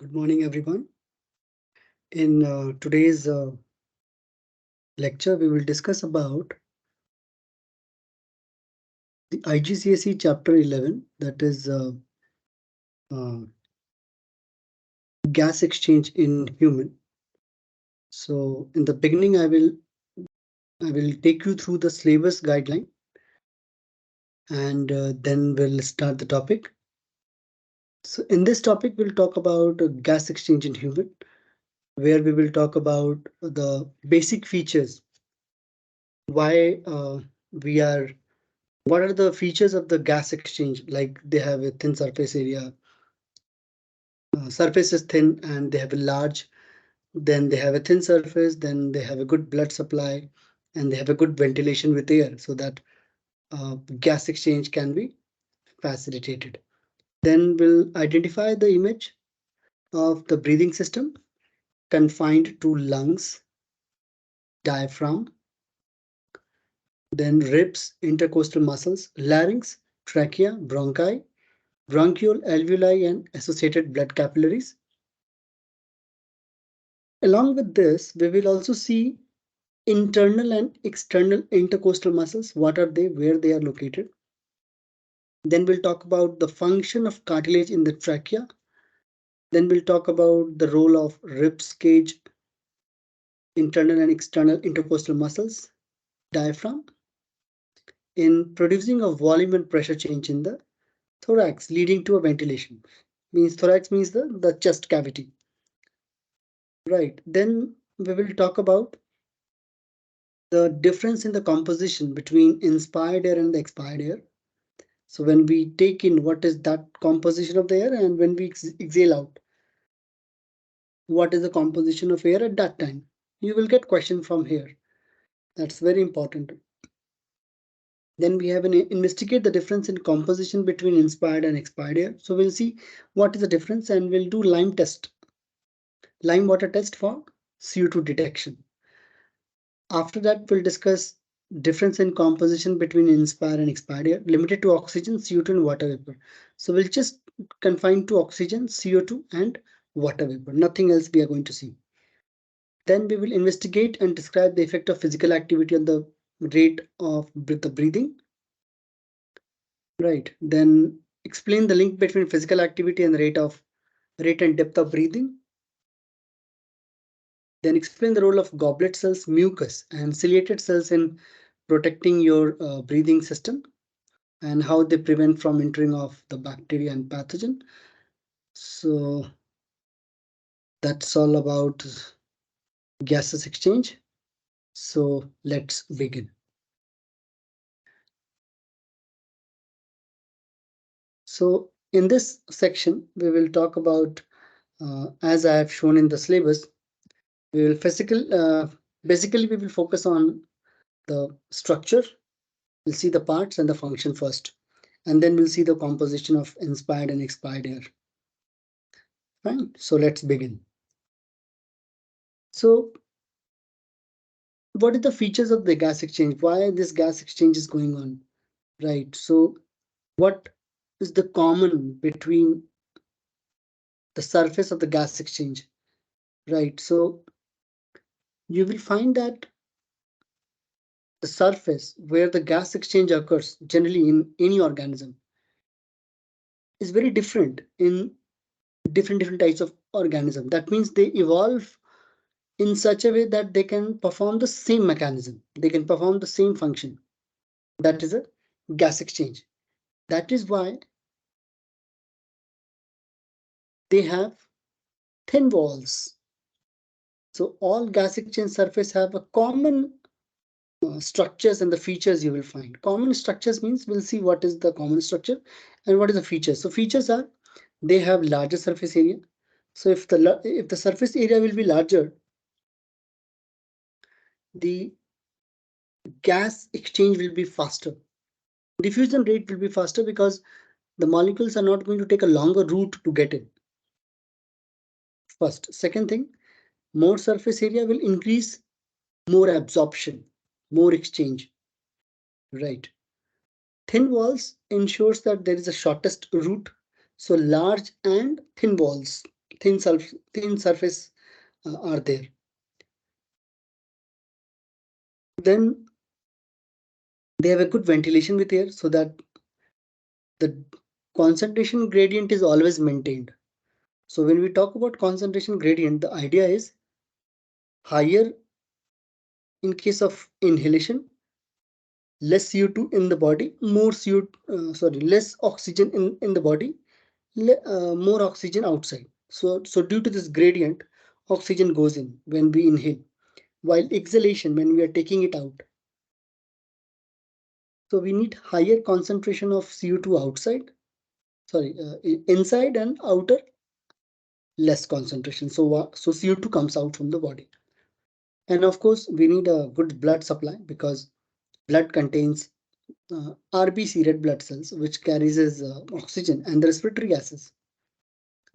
Good morning, everyone. In today's lecture, we will discuss about the IGCSE Chapter 11, that is uh, gas exchange in human. So, in the beginning, I will take you through the syllabus guideline, and then we'll start the topic. So, in this topic, we'll talk about gas exchange in human, where we will talk about the basic features, why we are what are the features of the gas exchange. Like they have a thin surface area, surface is thin, and they have a large, then they have a thin surface, then they have a good blood supply, and they have a good ventilation with air, so that gas exchange can be facilitated. Then we'll identify the image of the breathing system confined to lungs, diaphragm, then ribs, intercostal muscles, larynx, trachea, bronchi, bronchiole, alveoli, and associated blood capillaries. Along with this, we will also see internal and external intercostal muscles. What are they? Where they are located? Then we'll talk about the function of cartilage in the trachea. Then we'll talk about the role of ribs cage, internal and external intercostal muscles, diaphragm, in producing a volume and pressure change in the thorax, leading to a ventilation. Means thorax means the chest cavity. Right. Then we will talk about the difference in the composition between inspired air and the expired air. So when we take in, what is that composition of the air, and when we exhale out, what is the composition of air at that time? You will get question from here. That's very important. Then we have an investigate the difference in composition between inspired and expired air. So we'll see what is the difference, and we'll do lime water test for CO2 detection. After that, we'll discuss difference in composition between inspired and expired air, limited to oxygen, CO2, and water vapor. So we'll just confine to oxygen, CO2, and water vapor. Nothing else we are going to see. Then we will investigate and describe the effect of physical activity on the rate of the breathing. Right. Then explain the link between physical activity and rate and depth of breathing. Then explain the role of goblet cells, mucus, and ciliated cells in protecting your breathing system, and how they prevent from entering of the bacteria and pathogen. So that's all about gases exchange. So let's begin. So in this section, we will talk about, as I have shown in the syllabus, we will basically we will focus on the structure. We'll see the parts and the function first, and then we'll see the composition of inspired and expired air. Fine. So let's begin. So what are the features of the gas exchange? Why this gas exchange is going on? Right. So what is the common between the surface of the gas exchange? Right. So you will find that the surface where the gas exchange occurs generally in any organism is very different in different types of organism. That means they evolve in such a way that they can perform the same mechanism. They can perform the same function. That is a gas exchange. That is why they have thin walls. So all gas exchange surface have a common structures and the features you will find. Common structures means we'll see what is the common structure and what is the features. So features are they have larger surface area. So if the surface area will be larger, the gas exchange will be faster. Diffusion rate will be faster because the molecules are not going to take a longer route to get in. First. Second thing, more surface area will increase more absorption, more exchange. Right. Thin walls ensures that there is a shortest route. So large and thin walls thin surface are there. Then they have a good ventilation with air so that the concentration gradient is always maintained. So when we talk about concentration gradient, the idea is higher in case of inhalation, less CO2 in the body, less oxygen in the body, more oxygen outside. So due to this gradient, oxygen goes in when we inhale, while exhalation when we are taking it out. So we need higher concentration of CO2 outside, inside, and outer less concentration. So CO2 comes out from the body. And of course, we need a good blood supply because blood contains RBC, red blood cells, which carries oxygen and the respiratory gases.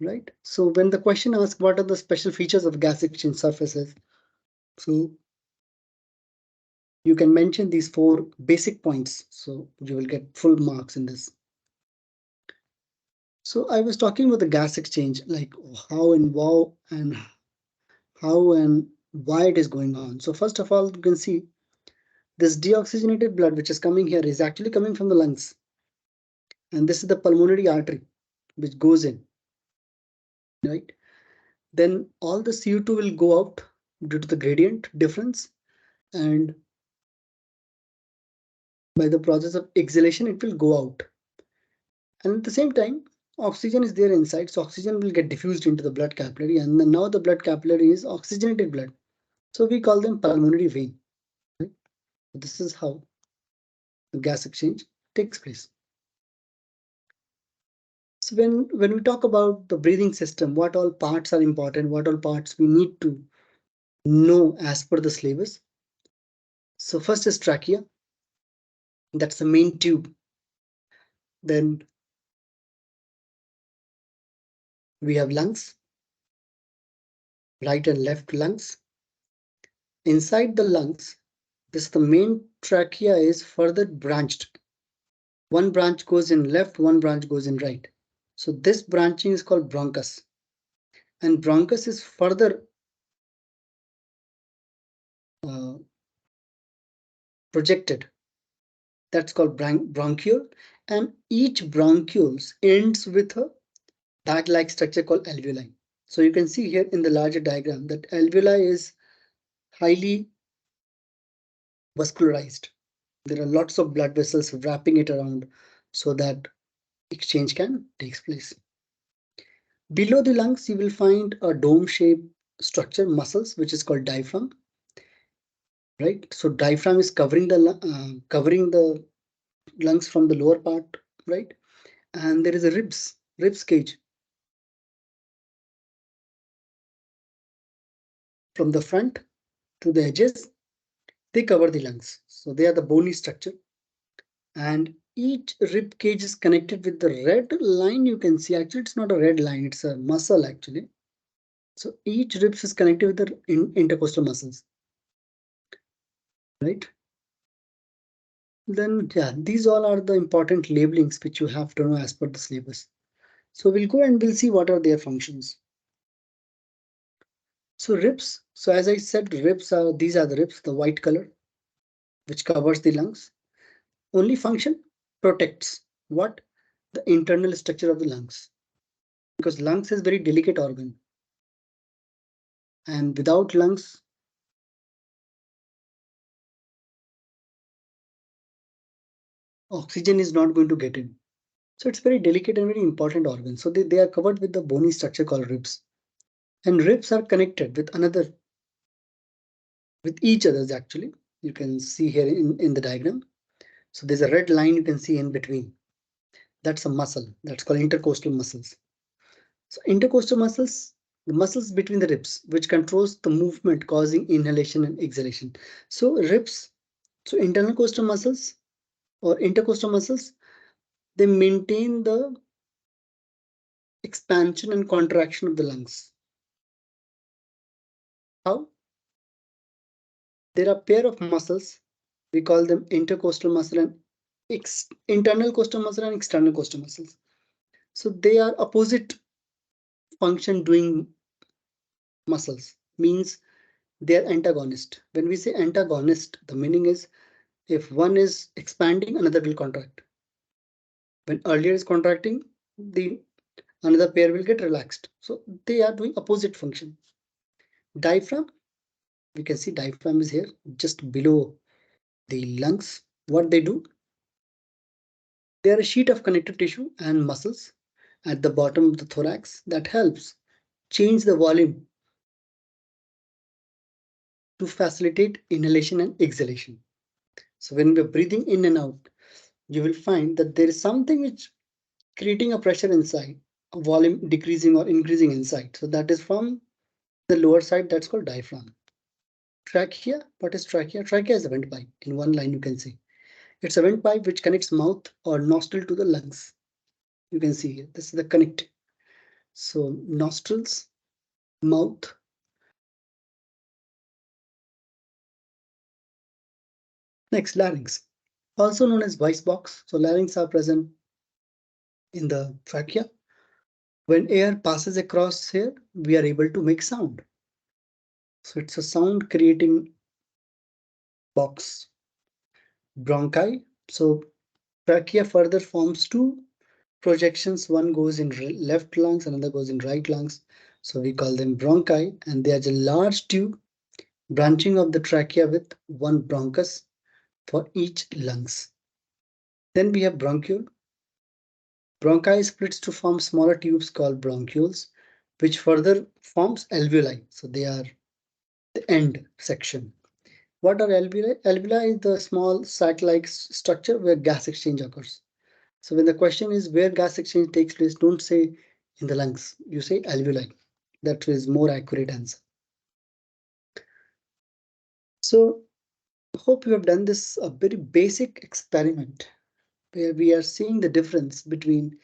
Right. So when the question asks what are the special features of gas exchange surfaces, so you can mention these 4 basic points. So you will get full marks in this. So I was talking about the gas exchange, like how and why it is going on. So first of all, you can see this deoxygenated blood which is coming here is actually coming from the lungs. And this is the pulmonary artery which goes in, right? Then all the CO2 will go out due to the gradient difference, and by the process of exhalation, it will go out. And at the same time, oxygen is there inside, so oxygen will get diffused into the blood capillary, and then now the blood capillary is oxygenated blood. So we call them pulmonary vein. Right? This is how the gas exchange takes place. So when we talk about the breathing system, what all parts are important, what all parts we need to know as per the syllabus. So first is trachea. That's the main tube. Then we have lungs, right and left lungs. Inside the lungs, the main trachea is further branched. One branch goes in left, one branch goes in right. So this branching is called bronchus. And bronchus is further projected. That's called bronchiole. And each bronchioles ends with a bag-like structure called alveoli. So you can see here in the larger diagram that alveoli is highly vascularized. There are lots of blood vessels wrapping it around so that exchange can take place. Below the lungs, you will find a dome-shaped structure, muscles, which is called diaphragm. Right. So diaphragm is covering the lungs from the lower part, right? And there is a ribs cage from the front to the edges. They cover the lungs. So they are the bony structure. And each rib cage is connected with the red line. You can see actually it's not a red line, it's a muscle actually. So each ribs is connected with the intercostal muscles, right? Then yeah, these all are the important labelings which you have to know as per the syllabus. So we'll go and we'll see what are their functions. So ribs. So as I said, these are the ribs, the white color, which covers the lungs. Only function protects what? The internal structure of the lungs. Because lungs is very delicate organ. And without lungs, oxygen is not going to get in. So it's very delicate and very important organ. So they are covered with the bony structure called ribs. And ribs are connected with each others actually. You can see here in the diagram. So there's a red line you can see in between. That's a muscle. That's called intercostal muscles. So intercostal muscles, the muscles between the ribs, which controls the movement causing inhalation and exhalation. So ribs, so internal costal muscles or intercostal muscles, they maintain the expansion and contraction of the lungs. How? There are pair of muscles. We call them intercostal muscle and internal costal muscle and external costal muscles. So they are opposite function doing muscles, means they're antagonist. When we say antagonist, the meaning is if one is expanding, another will contract. When earlier is contracting, the another pair will get relaxed. So they are doing opposite function. Diaphragm, we can see diaphragm is here just below the lungs. What they do? They are a sheet of connective tissue and muscles at the bottom of the thorax that helps change the volume to facilitate inhalation and exhalation. So when we're breathing in and out, you will find that there is something which creating a pressure inside, a volume decreasing or increasing inside. So that is from the lower side, that's called diaphragm. Trachea, what is trachea? Trachea is a windpipe. In one line you can see. It's a windpipe which connects mouth or nostril to the lungs. You can see here, this is the connect. So nostrils, mouth. Next, larynx, also known as voice box. So larynx are present in the trachea. When air passes across here, we are able to make sound. So it's a sound creating box. Bronchi. So trachea further forms two projections. One goes in left lungs, another goes in right lungs. So we call them bronchi, and they are a large tube branching of the trachea with one bronchus for each lungs. Then we have bronchiole. Bronchi splits to form smaller tubes called bronchioles, which further forms alveoli. So they are the end section. What are alveoli? Alveoli is the small sac-like structure where gas exchange occurs. So when the question is where gas exchange takes place, don't say in the lungs, you say alveoli. That is more accurate answer. So hope you have done this a very basic experiment where we are seeing the difference between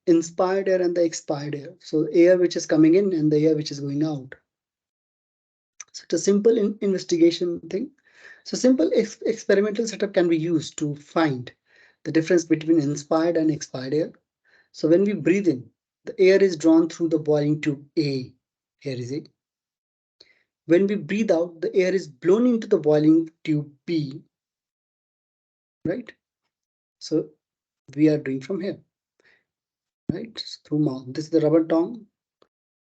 inspired air and the expired air. So air which is coming in and the air which is going out. So it's a simple investigation thing. So simple experimental setup can be used to find the difference between inspired and expired air. So when we breathe in, the air is drawn through the boiling tube A. Here is A. When we breathe out, the air is blown into the boiling tube B. Right? So we are doing from here. Right? Through mouth. This is the rubber tongue,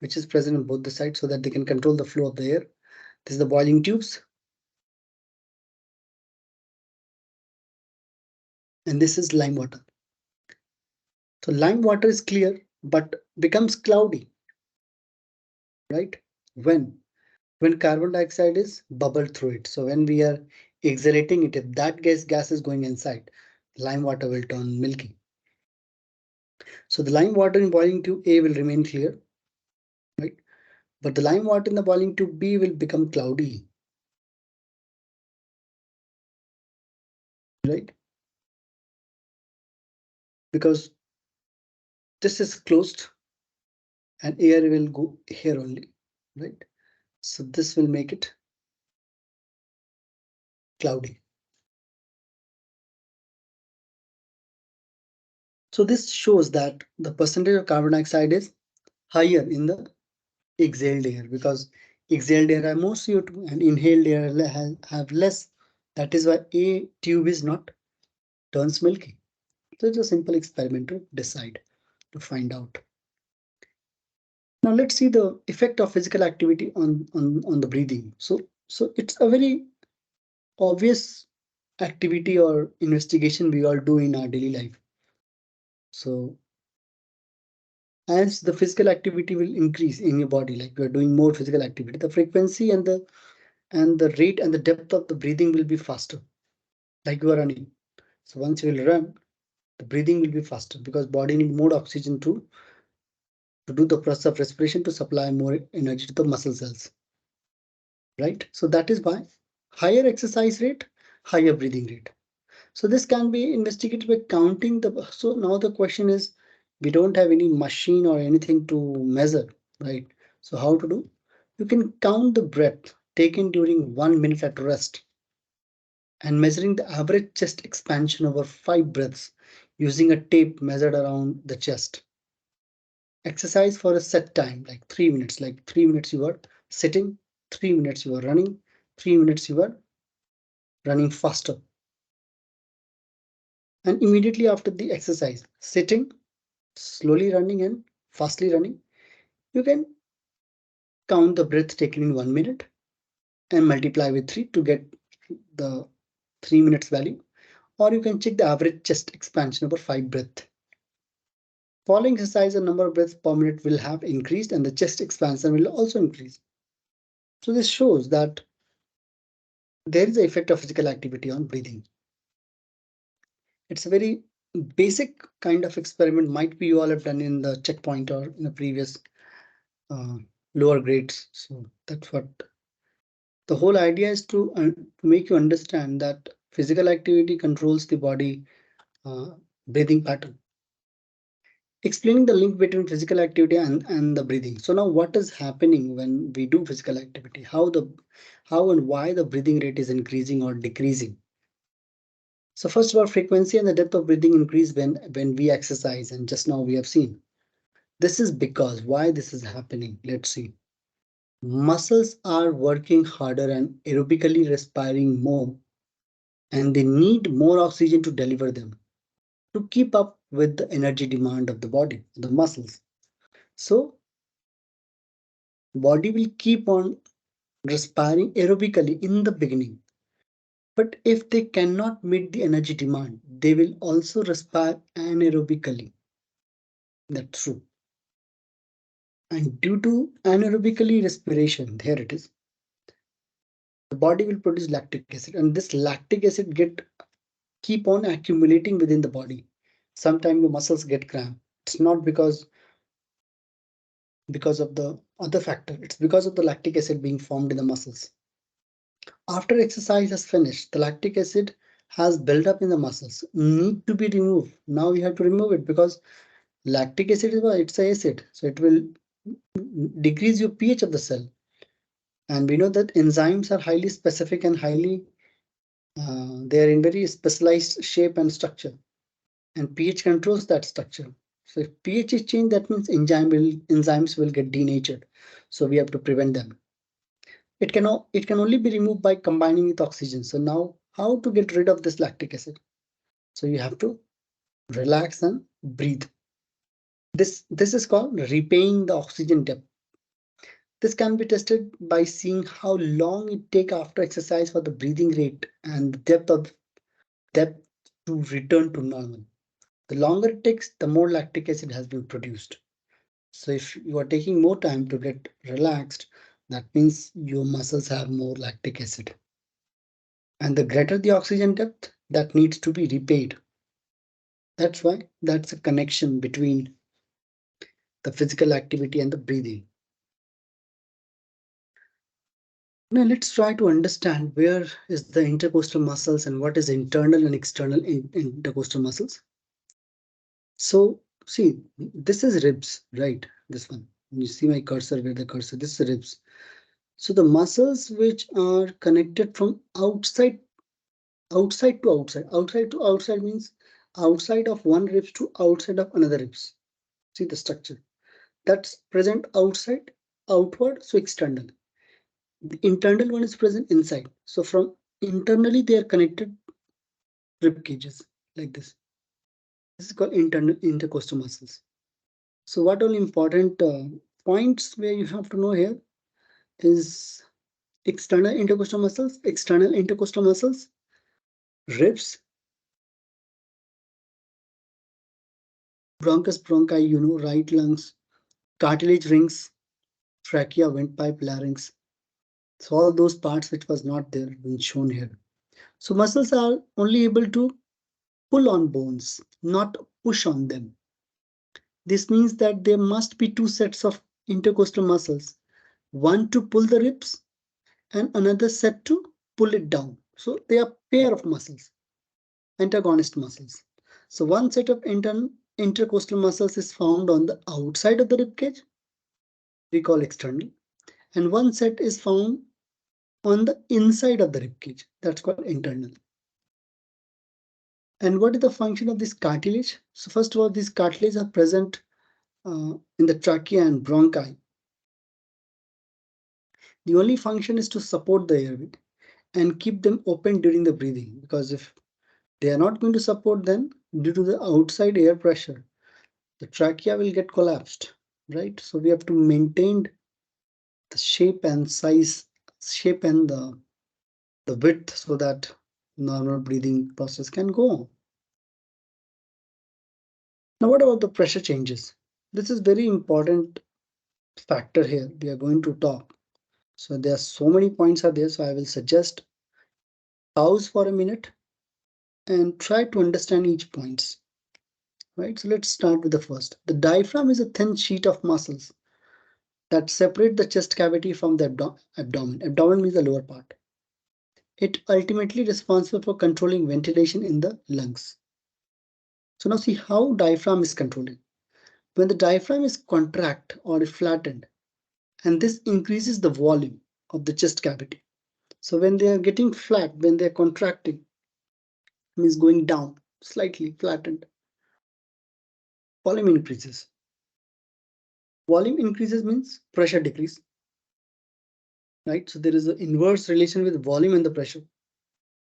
which is present on both the sides so that they can control the flow of the air. This is the boiling tubes. And this is lime water. So lime water is clear, but becomes cloudy. Right? When carbon dioxide is bubbled through it. So when we are exhalating it, if that gas is going inside, lime water will turn milky. So the lime water in boiling tube A will remain clear, right? But the lime water in the boiling tube B will become cloudy, right? Because this is closed and air will go here only, right? So this will make it cloudy. So this shows that the percentage of carbon dioxide is higher in the exhaled air because exhaled air have more CO2 and inhaled air have less. That is why A tube is not turns milky. So it's a simple experiment to decide, to find out. Now let's see the effect of physical activity on the breathing. So it's a very obvious activity or investigation we all do in our daily life. So as the physical activity will increase in your body, like you're doing more physical activity, the frequency and the rate and the depth of the breathing will be faster, like you are running. So once you will run, the breathing will be faster because body need more oxygen to do the process of respiration to supply more energy to the muscle cells. Right? So that is why higher exercise rate, higher breathing rate. So this can be investigated by counting the. So now the question is, we don't have any machine or anything to measure, right? So how to do? You can count the breath taken during 1 minute at rest and measuring the average chest expansion over 5 breaths using a tape measured around the chest. exercise for a set time, like 3 minutes, like 3 minutes you are sitting, 3 minutes you are running, 3 minutes you are running faster. And immediately after the exercise, sitting, slowly running and fastly running, you can count the breath taken in 1 minute and multiply with 3 to get the 3 minutes value. Or you can check the average chest expansion over 5 breaths. Following exercise, the number of breaths per minute will have increased and the chest expansion will also increase. So this shows that there is an effect of physical activity on breathing. It's a very basic kind of experiment, might be you all have done in the checkpoint or in the previous uh, lower grades. So that's what the whole idea is, to make you understand that physical activity controls the body breathing pattern. Explaining the link between physical activity and the breathing. So now what is happening when we do physical activity? How and why the breathing rate is increasing or decreasing? So first of all, frequency and the depth of breathing increase when we exercise, and just now we have seen. This is because why this is happening. Let's see. Muscles are working harder and aerobically respiring more, and they need more oxygen to deliver them to keep up with the energy demand of the body, the muscles. So body will keep on respiring aerobically in the beginning. But if they cannot meet the energy demand, they will also respire anaerobically. That's true. And due to anaerobically respiration, here it is, the body will produce lactic acid, and this lactic acid get keep on accumulating within the body. Sometimes your muscles get cramped. It's not because of the other factor. It's because of the lactic acid being formed in the muscles. After exercise has finished, the lactic acid has built up in the muscles, need to be removed. Now you have to remove it because lactic acid is what? It's an acid. So it will decrease your pH of the cell. And we know that enzymes are highly specific and they are in very specialized shape and structure. And pH controls that structure. So if pH is changed, that means enzymes will get denatured. So we have to prevent them. It can only be removed by combining with oxygen. So now how to get rid of this lactic acid? So you have to relax and breathe. This is called repaying the oxygen debt. This can be tested by seeing how long it takes after exercise for the breathing rate and the depth to return to normal. The longer it takes, the more lactic acid has been produced. So if you are taking more time to get relaxed, that means your muscles have more lactic acid. And the greater the oxygen depth, that needs to be repaid. That's why that's a connection between the physical activity and the breathing. Now let's try to understand where is the intercostal muscles and what is internal and external intercostal muscles. So see, this is ribs, right? This one. You see my cursor, where the cursor, this is ribs. So the muscles which are connected from outside to outside. Outside to outside means outside of one ribs to outside of another ribs. See the structure. That's present outside, outward, so external. The internal one is present inside. So from internally they are connected rib cages like this. This is called internal intercostal muscles. So what all important points where you have to know here is external intercostal muscles, ribs, bronchus bronchi, right lungs, cartilage rings, trachea, windpipe, larynx. So all those parts which was not there been shown here. So muscles are only able to pull on bones, not push on them. This means that there must be two sets of intercostal muscles, one to pull the ribs and another set to pull it down. So they are pair of muscles, antagonist muscles. So one set of intercostal muscles is found on the outside of the rib cage, we call external, and one set is found on the inside of the rib cage, that's called internal. And what is the function of this cartilage? So first of all, these cartilage are present in the trachea and bronchi, the only function is to support the airway and keep them open during the breathing, because if they are not going to support, then due to the outside air pressure, the trachea will get collapsed, right? So we have to maintain the shape and size, shape and the width, so that normal breathing process can go on. Now, what about the pressure changes? This is very important factor here. We are going to talk. So there are so many points are there. So I will suggest pause for a minute and try to understand each points. Right. So let's start with the first. The diaphragm is a thin sheet of muscles that separate the chest cavity from the abdomen. Abdomen means the lower part. It ultimately responsible for controlling ventilation in the lungs. So now see how diaphragm is controlling. When the diaphragm is contract or flattened, and this increases the volume of the chest cavity. So when they are getting flat, when they are contracting, means going down, slightly flattened, volume increases. Volume increases means pressure decrease, right? So there is an inverse relation with volume and the pressure.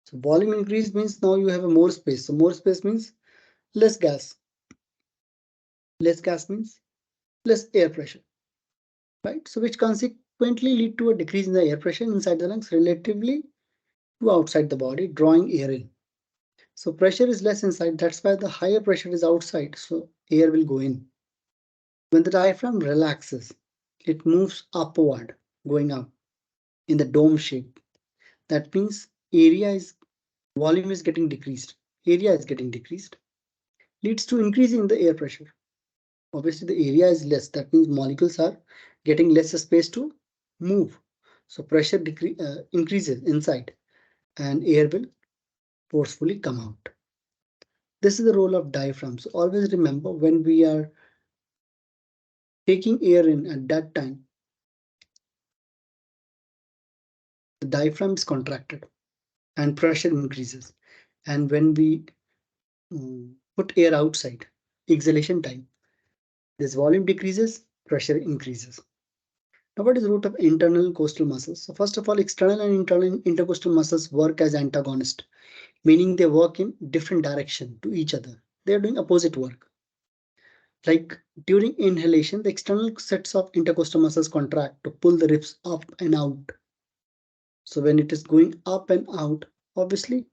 So volume increase means now you have a more space. So more space means less gas. Less gas means less air pressure, right? So which consequently lead to a decrease in the air pressure inside the lungs relatively to outside the body, drawing air in. So pressure is less inside. That's why the higher pressure is outside. So air will go in. When the diaphragm relaxes, it moves upward, going up in the dome shape. That means volume is getting decreased. Area is getting decreased. Leads to increasing the air pressure. Obviously, the area is less. That means molecules are getting less space to move. So pressure increases inside, and air will forcefully come out. This is the role of diaphragm. So always remember, when we are taking air in at that time, the diaphragm is contracted and pressure increases. And when we put air outside, exhalation time, this volume decreases, pressure increases. Now, what is the root of internal coastal muscles? So first of all, external and internal intercostal muscles work as antagonists, meaning they work in different direction to each other. They are doing opposite work. Like during inhalation, the external sets of intercostal muscles contract to pull the ribs up and out. So when it is going up and out, obviously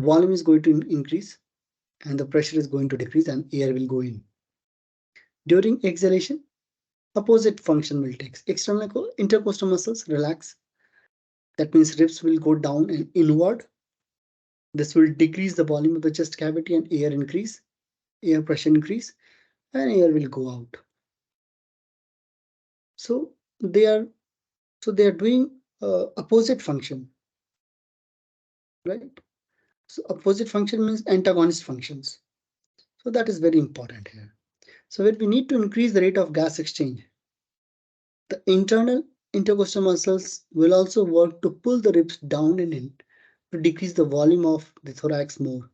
volume is going to increase and the pressure is going to decrease and air will go in. During exhalation, opposite function will take. External intercostal muscles relax. That means ribs will go down and inward. This will decrease the volume of the chest cavity and air pressure increase, and air will go out. So they are doing opposite function, right? So opposite function means antagonist functions. So that is very important here. So when we need to increase the rate of gas exchange, the internal intercostal muscles will also work to pull the ribs down and in to decrease the volume of the thorax more,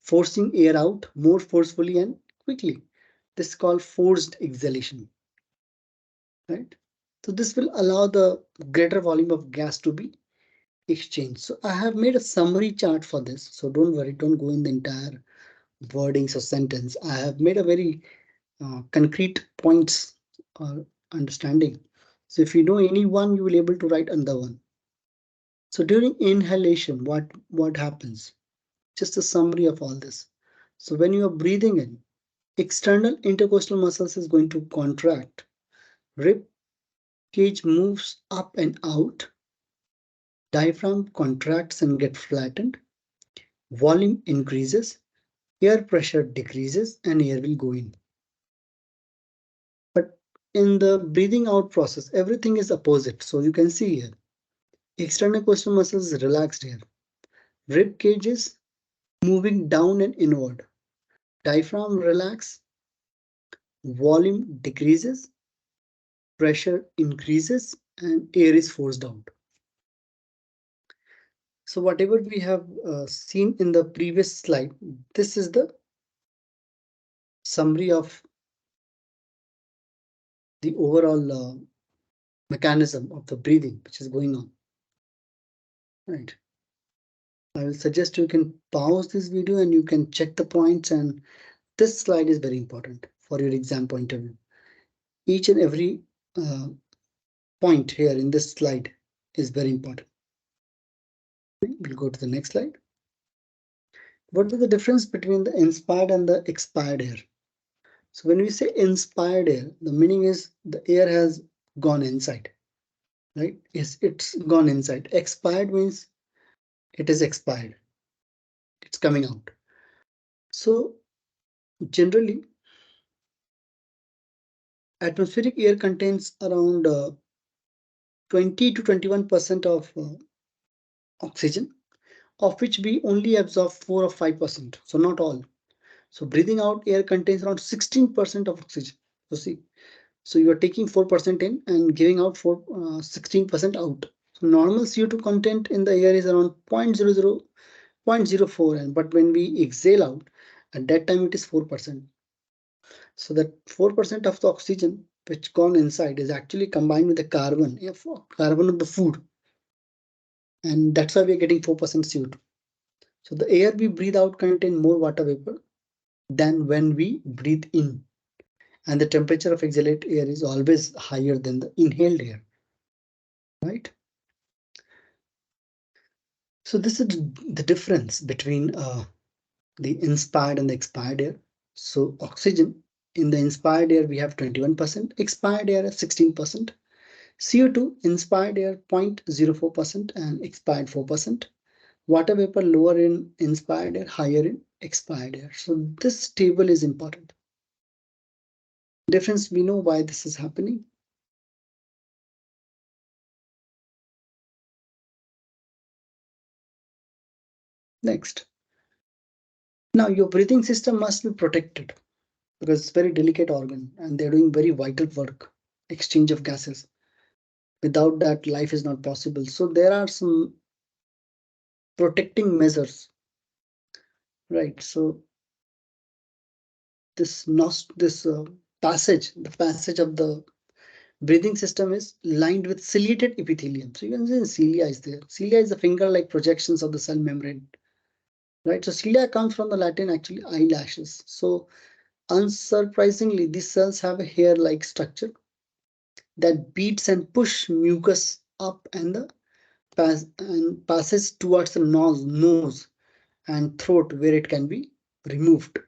forcing air out more forcefully and quickly. This is called forced exhalation, right? So this will allow the greater volume of gas to be exchanged. So I have made a summary chart for this. So don't worry, don't go in the entire wordings or sentence. I have made a very concrete points or understanding. So if you know any one, you will able to write another one. So during inhalation, what happens? Just a summary of all this. So when you are breathing in, external intercostal muscles is going to contract. Rib cage moves up and out. Diaphragm contracts and get flattened. Volume increases. Air pressure decreases and air will go in. But in the breathing out process, everything is opposite. So you can see here, external coastal muscles is relaxed here. Rib cage is moving down and inward. Diaphragm relax, volume decreases, pressure increases, and air is forced out. So whatever we have seen in the previous slide, this is the summary of the overall mechanism of the breathing which is going on. Right. I will suggest you can pause this video and you can check the points, and this slide is very important for your exam point of view. Each and every point here in this slide is very important. We'll go to the next slide. What is the difference between the inspired and the expired air? So when we say inspired air, the meaning is the air has gone inside, right? It's gone inside. Expired means it is expired. It's coming out. So generally, atmospheric air contains around 20 to 21% of oxygen, of which we only absorb 4 or 5%. So not all. So breathing out air contains around 16% of oxygen. So see, so you are taking 4% in and giving out 16% out. So normal CO2 content in the air is around 0.04, and but when we exhale out, at that time it is 4%. So that 4% of the oxygen which gone inside is actually combined with the carbon, carbon of the food, and that's why we are getting 4% CO2. So the air we breathe out contain more water vapor than when we breathe in, and the temperature of exhaled air is always higher than the inhaled air, right? So this is the difference between the inspired and the expired air. So oxygen in the inspired air we have 21%, expired air is 16%. CO2 inspired air 0.04% and expired 4%. Water vapor lower in inspired air, higher in expired air. So this table is important. Difference, we know why this is happening. Next. Now your breathing system must be protected because it's a very delicate organ and they're doing very vital work, exchange of gases. Without that, life is not possible. So there are some protecting measures, right? So the passage of the breathing system is lined with ciliated epithelium. So you can see cilia is there. Cilia is the finger-like projections of the cell membrane, right? So cilia comes from the Latin actually eyelashes. So unsurprisingly, these cells have a hair-like structure that beats and push mucus up and passes towards the nose and throat where it can be removed.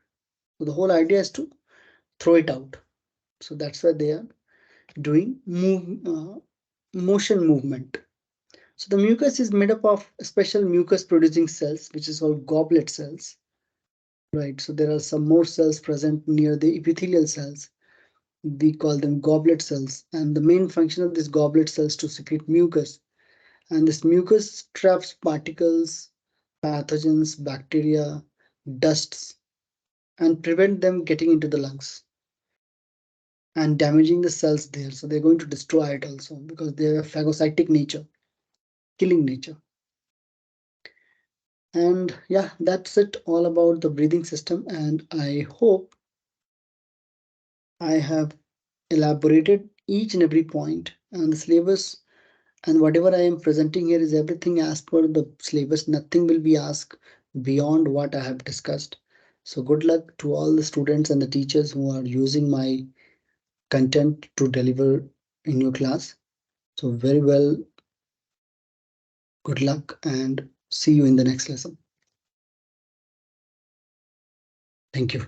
So the whole idea is to throw it out. So that's why they are doing motion movement. So the mucus is made up of special mucus producing cells, which is called goblet cells. Right. So there are some more cells present near the epithelial cells. We call them goblet cells. And the main function of these goblet cells to secrete mucus. And this mucus traps particles, pathogens, bacteria, dusts, and prevent them getting into the lungs and damaging the cells there. So they're going to destroy it also because they have phagocytic nature, killing nature. And yeah, that's it all about the breathing system. And I hope I have elaborated each and every point and the syllabus, and whatever I am presenting here is everything as per the syllabus. Nothing will be asked beyond what I have discussed. So good luck to all the students and the teachers who are using my content to deliver in your class. So very well, good luck and see you in the next lesson. Thank you.